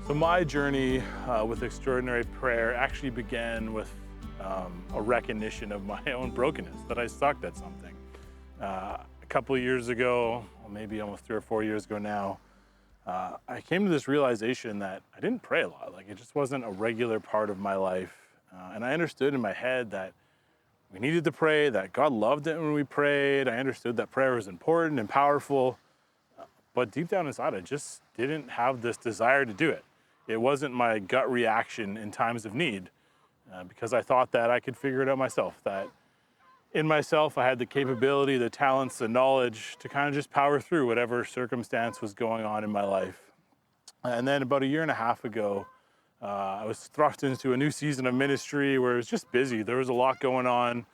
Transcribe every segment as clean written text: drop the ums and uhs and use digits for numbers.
So my journey with extraordinary prayer actually began with a recognition of my own brokenness, that I sucked at something. A couple of years ago, or maybe almost 3 or 4 years ago now, I came to this realization that I didn't pray a lot. Like, it just wasn't a regular part of my life. And I understood in my head that we needed to pray, that God loved it when we prayed. I understood that prayer was important and powerful. But deep down inside, I just didn't have this desire to do it. It wasn't my gut reaction in times of need, because I thought that I could figure it out myself, that in myself I had the capability, the talents, the knowledge to kind of just power through whatever circumstance was going on in my life. And then about a year and a half ago, I was thrust into a new season of ministry where it was just busy. There was a lot going on.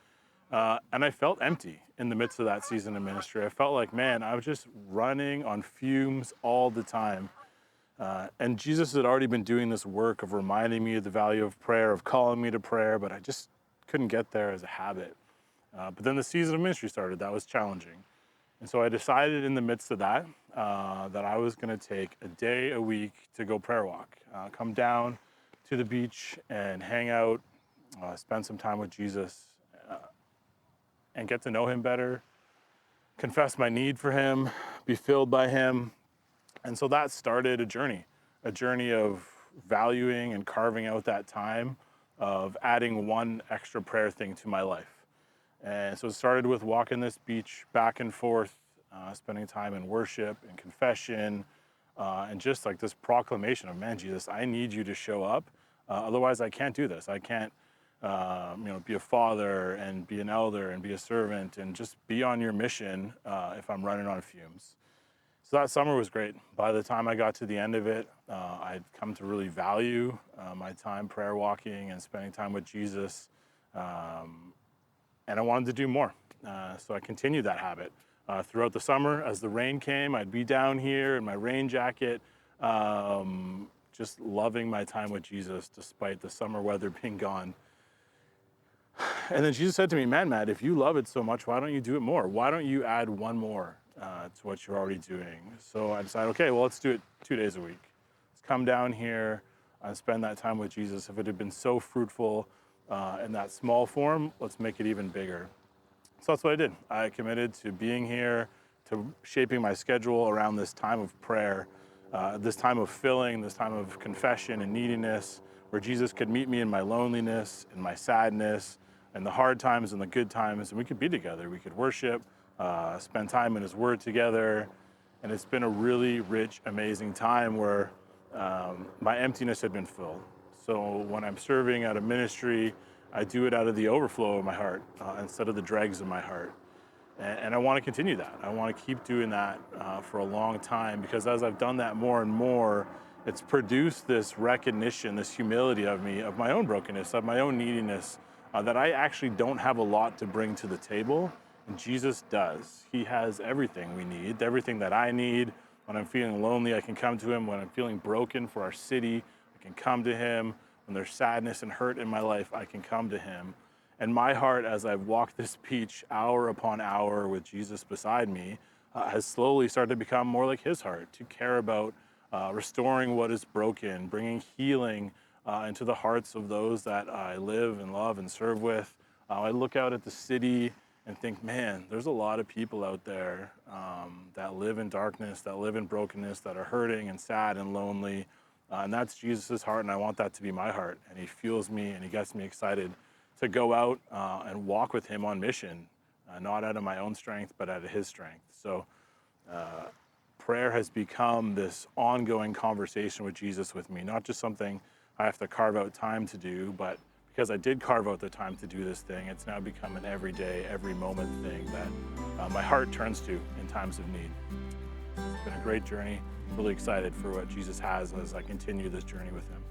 And I felt empty in the midst of that season of ministry. I felt like, man, I was just running on fumes all the time. And Jesus had already been doing this work of reminding me of the value of prayer, of calling me to prayer, but I just couldn't get there as a habit. But then the season of ministry started. That was challenging. And so I decided in the midst of that, that I was going to take a day a week to go prayer walk, come down to the beach and hang out, spend some time with Jesus, and get to know him better, confess my need for him, be filled by him. And so that started a journey of valuing and carving out that time, of adding one extra prayer thing to my life. And so it started with walking this beach back and forth, spending time in worship and confession, and just like this proclamation of, man, Jesus, I need you to show up. Otherwise, I can't do this. I can't be a father and be an elder and be a servant and just be on your mission if I'm running on fumes. So that summer was great. By the time I got to the end of it, I'd come to really value my time prayer walking and spending time with Jesus. And I wanted to do more. So I continued that habit. Throughout the summer, as the rain came, I'd be down here in my rain jacket, just loving my time with Jesus despite the summer weather being gone. And then Jesus said to me, man, Matt, if you love it so much, why don't you do it more? Why don't you add one more to what you're already doing? So I decided, okay, well, let's do it 2 days a week. Let's come down here and spend that time with Jesus. If it had been so fruitful in that small form, let's make it even bigger. So that's what I did. I committed to being here, to shaping my schedule around this time of prayer, this time of filling, this time of confession and neediness, where Jesus could meet me in my loneliness, in my sadness, in the hard times and the good times, and we could be together. We could worship, spend time in his word together. And it's been a really rich, amazing time where my emptiness had been filled. So when I'm serving at a ministry, I do it out of the overflow of my heart instead of the dregs of my heart. And I want to continue that. I want to keep doing that for a long time, because as I've done that more and more, it's produced this recognition, this humility of me, of my own brokenness, of my own neediness, that I actually don't have a lot to bring to the table, and Jesus does. He has everything we need, everything that I need. When I'm feeling lonely, I can come to him. When I'm feeling broken for our city, I can come to him. When there's sadness and hurt in my life, I can come to him. And my heart, as I've walked this beach hour upon hour with Jesus beside me, has slowly started to become more like his heart, to care about restoring what is broken, bringing healing into the hearts of those that I live and love and serve with. I look out at the city and think, man, there's a lot of people out there that live in darkness, that live in brokenness, that are hurting and sad and lonely. And that's Jesus's heart, and I want that to be my heart. And he fuels me and he gets me excited to go out and walk with him on mission, not out of my own strength, but out of his strength. So prayer has become this ongoing conversation with Jesus with me, not just something I have to carve out time to do, but because I did carve out the time to do this thing, it's now become an everyday, every moment thing that my heart turns to in times of need. It's been a great journey. I'm really excited for what Jesus has as I continue this journey with him.